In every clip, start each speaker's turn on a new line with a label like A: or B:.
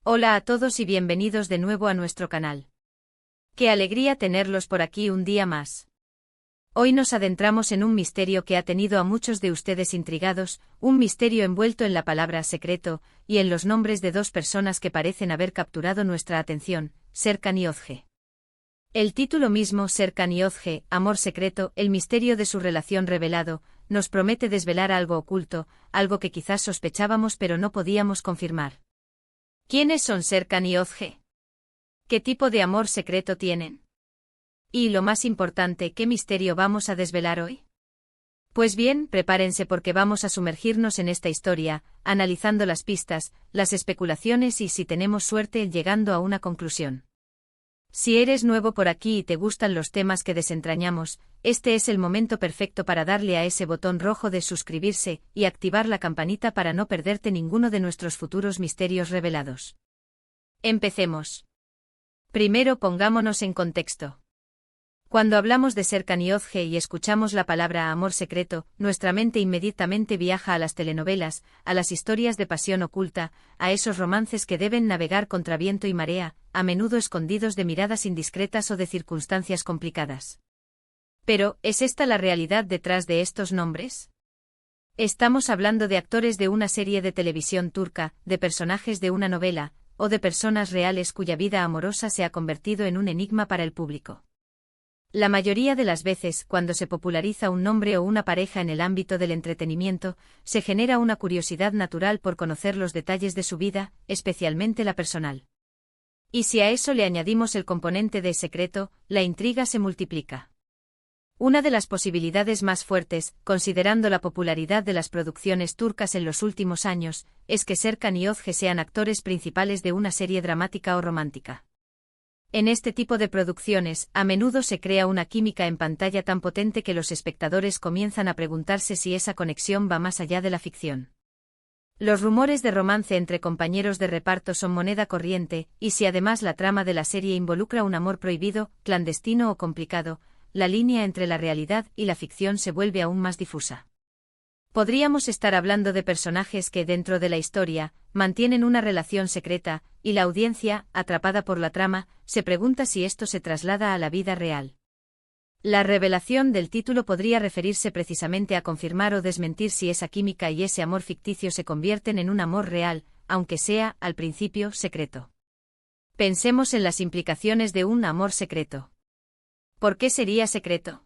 A: Hola a todos y bienvenidos de nuevo a nuestro canal. Qué alegría tenerlos por aquí un día más. Hoy nos adentramos en un misterio que ha tenido a muchos de ustedes intrigados, un misterio envuelto en la palabra secreto, y en los nombres de dos personas que parecen haber capturado nuestra atención, Serkan y Özge. El título mismo, Serkan y Özge, Amor secreto, el misterio de su relación revelado, nos promete desvelar algo oculto, algo que quizás sospechábamos pero no podíamos confirmar. ¿Quiénes son Serkan y Özge? ¿Qué tipo de amor secreto tienen? Y lo más importante, ¿qué misterio vamos a desvelar hoy? Pues bien, prepárense porque vamos a sumergirnos en esta historia, analizando las pistas, las especulaciones y si tenemos suerte llegando a una conclusión. Si eres nuevo por aquí y te gustan los temas que desentrañamos, este es el momento perfecto para darle a ese botón rojo de suscribirse y activar la campanita para no perderte ninguno de nuestros futuros misterios revelados. Empecemos. Primero pongámonos en contexto. Cuando hablamos de Serkan y Özge y escuchamos la palabra amor secreto, nuestra mente inmediatamente viaja a las telenovelas, a las historias de pasión oculta, a esos romances que deben navegar contra viento y marea, a menudo escondidos de miradas indiscretas o de circunstancias complicadas. Pero, ¿es esta la realidad detrás de estos nombres? Estamos hablando de actores de una serie de televisión turca, de personajes de una novela, o de personas reales cuya vida amorosa se ha convertido en un enigma para el público. La mayoría de las veces, cuando se populariza un nombre o una pareja en el ámbito del entretenimiento, se genera una curiosidad natural por conocer los detalles de su vida, especialmente la personal. Y si a eso le añadimos el componente de secreto, la intriga se multiplica. Una de las posibilidades más fuertes, considerando la popularidad de las producciones turcas en los últimos años, es que Serkan y Özge sean actores principales de una serie dramática o romántica. En este tipo de producciones, a menudo se crea una química en pantalla tan potente que los espectadores comienzan a preguntarse si esa conexión va más allá de la ficción. Los rumores de romance entre compañeros de reparto son moneda corriente, y si además la trama de la serie involucra un amor prohibido, clandestino o complicado, la línea entre la realidad y la ficción se vuelve aún más difusa. Podríamos estar hablando de personajes que, dentro de la historia, mantienen una relación secreta, y la audiencia, atrapada por la trama, se pregunta si esto se traslada a la vida real. La revelación del título podría referirse precisamente a confirmar o desmentir si esa química y ese amor ficticio se convierten en un amor real, aunque sea, al principio, secreto. Pensemos en las implicaciones de un amor secreto. ¿Por qué sería secreto?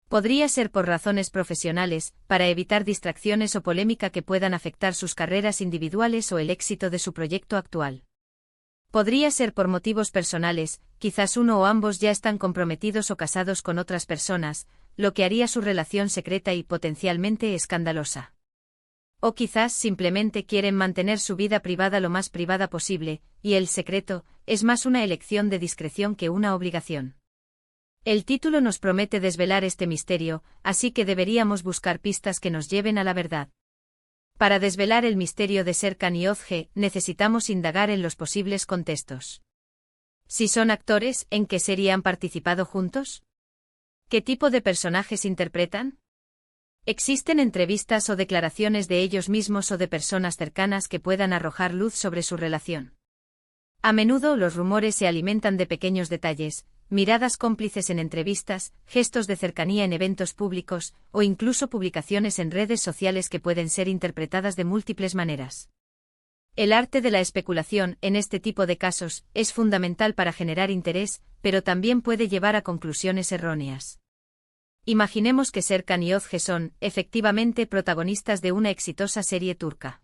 A: Podría ser por razones profesionales, para evitar distracciones o polémica que puedan afectar sus carreras individuales o el éxito de su proyecto actual. Podría ser por motivos personales, quizás uno o ambos ya están comprometidos o casados con otras personas, lo que haría su relación secreta y potencialmente escandalosa. O quizás simplemente quieren mantener su vida privada lo más privada posible, y el secreto es más una elección de discreción que una obligación. El título nos promete desvelar este misterio, así que deberíamos buscar pistas que nos lleven a la verdad. Para desvelar el misterio de Serkan y Özge, necesitamos indagar en los posibles contextos. Si son actores, ¿en qué serie han participado juntos? ¿Qué tipo de personajes interpretan? ¿Existen entrevistas o declaraciones de ellos mismos o de personas cercanas que puedan arrojar luz sobre su relación? A menudo los rumores se alimentan de pequeños detalles, miradas cómplices en entrevistas, gestos de cercanía en eventos públicos, o incluso publicaciones en redes sociales que pueden ser interpretadas de múltiples maneras. El arte de la especulación, en este tipo de casos, es fundamental para generar interés, pero también puede llevar a conclusiones erróneas. Imaginemos que Serkan y Özge son, efectivamente, protagonistas de una exitosa serie turca.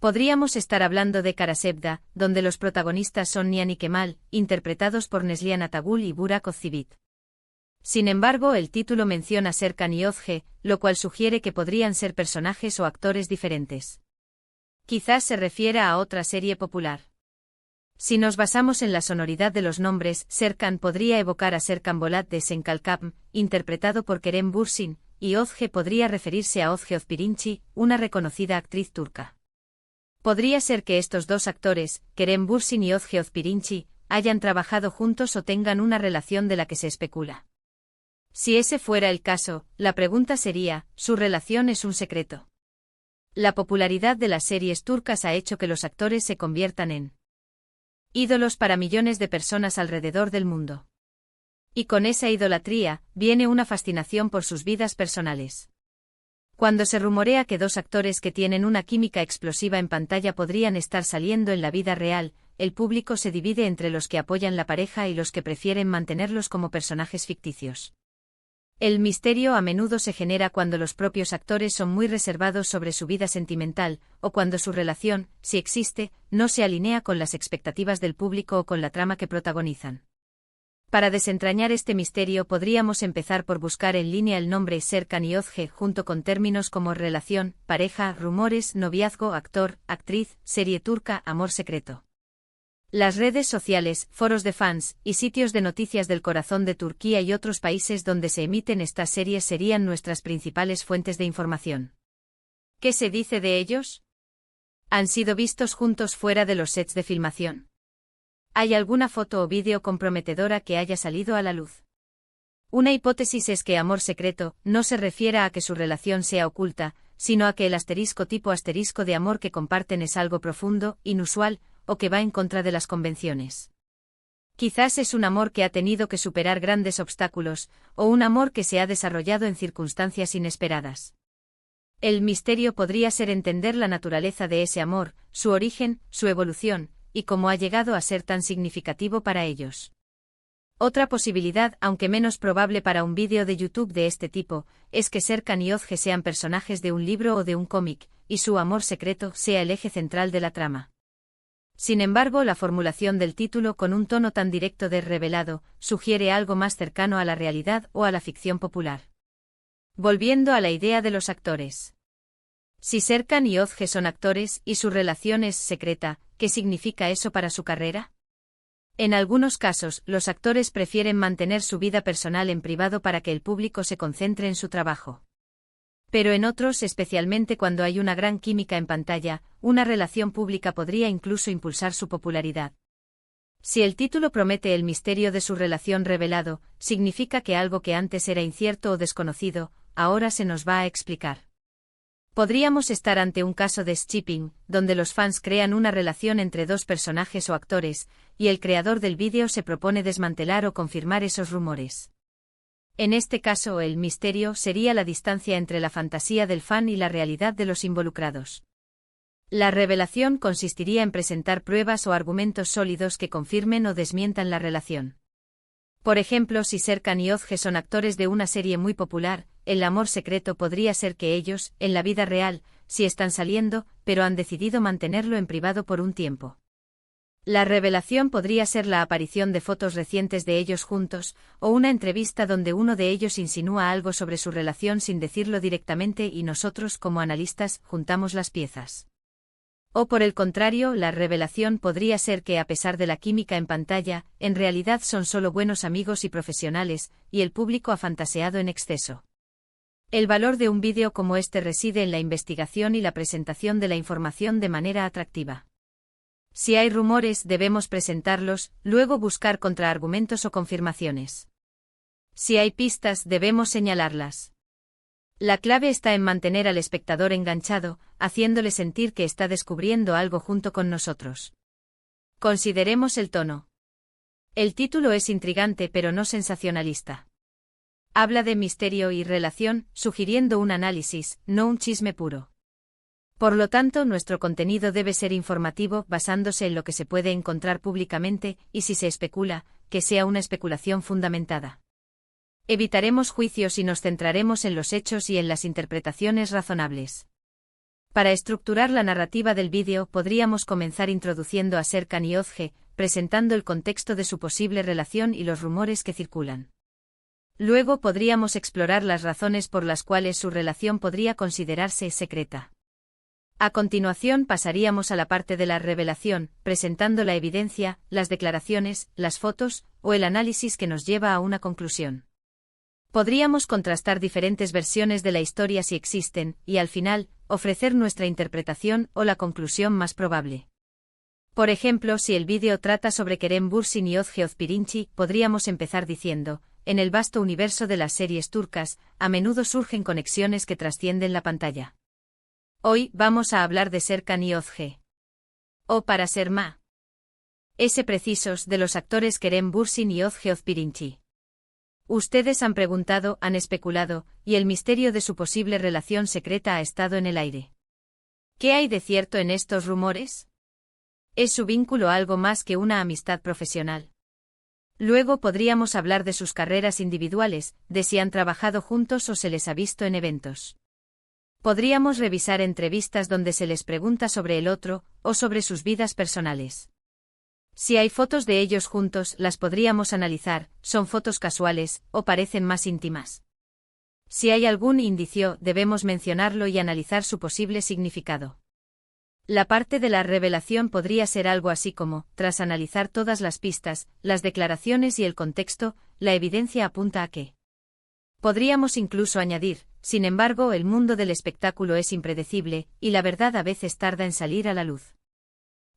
A: Podríamos estar hablando de Karasevda, donde los protagonistas son Nihan y Kemal, interpretados por Neslihan Atagul y Burak Özçivit. Sin embargo, el título menciona Serkan y Özge, lo cual sugiere que podrían ser personajes o actores diferentes. Quizás se refiera a otra serie popular. Si nos basamos en la sonoridad de los nombres, Serkan podría evocar a Serkan Bolat de Senkalkam, interpretado por Kerem Bürsin, y Özge podría referirse a Özge Özpirinçci, una reconocida actriz turca. Podría ser que estos dos actores, Kerem Bürsin y Özge Özpirinçci, hayan trabajado juntos o tengan una relación de la que se especula. Si ese fuera el caso, la pregunta sería, ¿su relación es un secreto? La popularidad de las series turcas ha hecho que los actores se conviertan en Ídolos para millones de personas alrededor del mundo. Y con esa idolatría, viene una fascinación por sus vidas personales. Cuando se rumorea que dos actores que tienen una química explosiva en pantalla podrían estar saliendo en la vida real, el público se divide entre los que apoyan la pareja y los que prefieren mantenerlos como personajes ficticios. El misterio a menudo se genera cuando los propios actores son muy reservados sobre su vida sentimental, o cuando su relación, si existe, no se alinea con las expectativas del público o con la trama que protagonizan. Para desentrañar este misterio podríamos empezar por buscar en línea el nombre Serkan Yozge junto con términos como relación, pareja, rumores, noviazgo, actor, actriz, serie turca, amor secreto. Las redes sociales, foros de fans, y sitios de noticias del corazón de Turquía y otros países donde se emiten estas series serían nuestras principales fuentes de información. ¿Qué se dice de ellos? ¿Han sido vistos juntos fuera de los sets de filmación? ¿Hay alguna foto o vídeo comprometedora que haya salido a la luz? Una hipótesis es que amor secreto no se refiera a que su relación sea oculta, sino a que el tipo de amor que comparten es algo profundo, inusual, o que va en contra de las convenciones. Quizás es un amor que ha tenido que superar grandes obstáculos, o un amor que se ha desarrollado en circunstancias inesperadas. El misterio podría ser entender la naturaleza de ese amor, su origen, su evolución, y cómo ha llegado a ser tan significativo para ellos. Otra posibilidad, aunque menos probable para un vídeo de YouTube de este tipo, es que Serkan y Yozge sean personajes de un libro o de un cómic, y su amor secreto sea el eje central de la trama. Sin embargo, la formulación del título con un tono tan directo de revelado, sugiere algo más cercano a la realidad o a la ficción popular. Volviendo a la idea de los actores. Si Serkan y Yozge son actores y su relación es secreta, ¿qué significa eso para su carrera? En algunos casos, los actores prefieren mantener su vida personal en privado para que el público se concentre en su trabajo. Pero en otros, especialmente cuando hay una gran química en pantalla, una relación pública podría incluso impulsar su popularidad. Si el título promete el misterio de su relación revelado, significa que algo que antes era incierto o desconocido, ahora se nos va a explicar. Podríamos estar ante un caso de shipping, donde los fans crean una relación entre dos personajes o actores, y el creador del vídeo se propone desmantelar o confirmar esos rumores. En este caso, el misterio sería la distancia entre la fantasía del fan y la realidad de los involucrados. La revelación consistiría en presentar pruebas o argumentos sólidos que confirmen o desmientan la relación. Por ejemplo, si Serkan y Yozge son actores de una serie muy popular, el amor secreto podría ser que ellos, en la vida real, sí están saliendo, pero han decidido mantenerlo en privado por un tiempo. La revelación podría ser la aparición de fotos recientes de ellos juntos, o una entrevista donde uno de ellos insinúa algo sobre su relación sin decirlo directamente y nosotros, como analistas, juntamos las piezas. O por el contrario, la revelación podría ser que a pesar de la química en pantalla, en realidad son solo buenos amigos y profesionales, y el público ha fantaseado en exceso. El valor de un vídeo como este reside en la investigación y la presentación de la información de manera atractiva. Si hay rumores, debemos presentarlos, luego buscar contraargumentos o confirmaciones. Si hay pistas, debemos señalarlas. La clave está en mantener al espectador enganchado, haciéndole sentir que está descubriendo algo junto con nosotros. Consideremos el tono. El título es intrigante pero no sensacionalista. Habla de misterio y relación, sugiriendo un análisis, no un chisme puro. Por lo tanto, nuestro contenido debe ser informativo, basándose en lo que se puede encontrar públicamente, y si se especula, que sea una especulación fundamentada. Evitaremos juicios y nos centraremos en los hechos y en las interpretaciones razonables. Para estructurar la narrativa del vídeo podríamos comenzar introduciendo a Serkan y Yozge, presentando el contexto de su posible relación y los rumores que circulan. Luego podríamos explorar las razones por las cuales su relación podría considerarse secreta. A continuación pasaríamos a la parte de la revelación, presentando la evidencia, las declaraciones, las fotos, o el análisis que nos lleva a una conclusión. Podríamos contrastar diferentes versiones de la historia si existen, y al final, ofrecer nuestra interpretación o la conclusión más probable. Por ejemplo, si el vídeo trata sobre Kerem Bürsin y Yozge Özpirinçci, podríamos empezar diciendo, en el vasto universo de las series turcas, a menudo surgen conexiones que trascienden la pantalla. Hoy vamos a hablar de Serkan y Yozge. O para ser más S. precisos de los actores Kerem Bürsin y Özge Özpirinçci. Ustedes han preguntado, han especulado, y el misterio de su posible relación secreta ha estado en el aire. ¿Qué hay de cierto en estos rumores? ¿Es su vínculo algo más que una amistad profesional? Luego podríamos hablar de sus carreras individuales, de si han trabajado juntos o se les ha visto en eventos. Podríamos revisar entrevistas donde se les pregunta sobre el otro, o sobre sus vidas personales. Si hay fotos de ellos juntos, las podríamos analizar, son fotos casuales, o parecen más íntimas. Si hay algún indicio, debemos mencionarlo y analizar su posible significado. La parte de la revelación podría ser algo así como, tras analizar todas las pistas, las declaraciones y el contexto, la evidencia apunta a que. Podríamos incluso añadir, sin embargo, el mundo del espectáculo es impredecible, y la verdad a veces tarda en salir a la luz.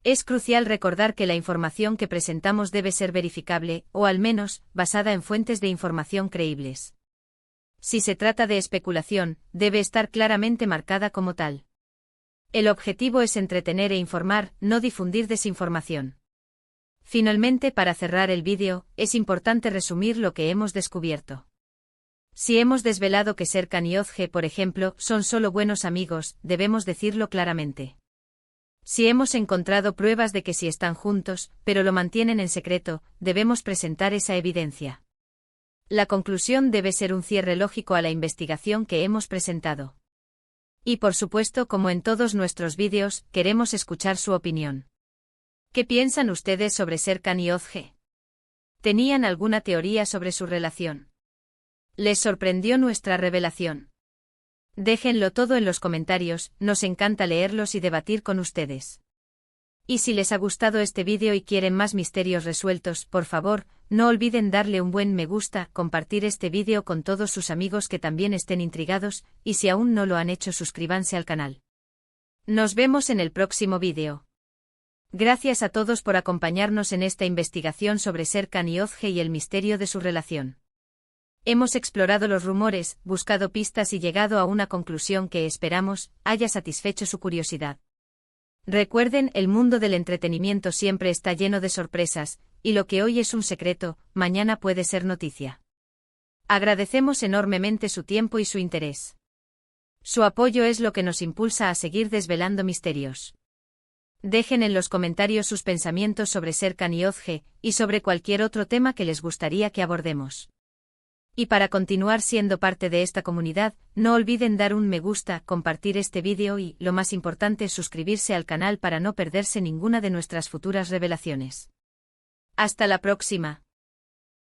A: Es crucial recordar que la información que presentamos debe ser verificable, o al menos, basada en fuentes de información creíbles. Si se trata de especulación, debe estar claramente marcada como tal. El objetivo es entretener e informar, no difundir desinformación. Finalmente, para cerrar el vídeo, es importante resumir lo que hemos descubierto. Si hemos desvelado que Serkan y Özge, por ejemplo, son solo buenos amigos, debemos decirlo claramente. Si hemos encontrado pruebas de que sí están juntos, pero lo mantienen en secreto, debemos presentar esa evidencia. La conclusión debe ser un cierre lógico a la investigación que hemos presentado. Y por supuesto, como en todos nuestros vídeos, queremos escuchar su opinión. ¿Qué piensan ustedes sobre Serkan y Özge? ¿Tenían alguna teoría sobre su relación? ¿Les sorprendió nuestra revelación? Déjenlo todo en los comentarios, nos encanta leerlos y debatir con ustedes. Y si les ha gustado este vídeo y quieren más misterios resueltos, por favor, no olviden darle un buen me gusta, compartir este vídeo con todos sus amigos que también estén intrigados, y si aún no lo han hecho, suscríbanse al canal. Nos vemos en el próximo vídeo. Gracias a todos por acompañarnos en esta investigación sobre Serkan y Özge y el misterio de su relación. Hemos explorado los rumores, buscado pistas y llegado a una conclusión que esperamos haya satisfecho su curiosidad. Recuerden, el mundo del entretenimiento siempre está lleno de sorpresas, y lo que hoy es un secreto, mañana puede ser noticia. Agradecemos enormemente su tiempo y su interés. Su apoyo es lo que nos impulsa a seguir desvelando misterios. Dejen en los comentarios sus pensamientos sobre Serkan y Özge, y sobre cualquier otro tema que les gustaría que abordemos. Y para continuar siendo parte de esta comunidad, no olviden dar un me gusta, compartir este vídeo y, lo más importante, suscribirse al canal para no perderse ninguna de nuestras futuras revelaciones. Hasta la próxima.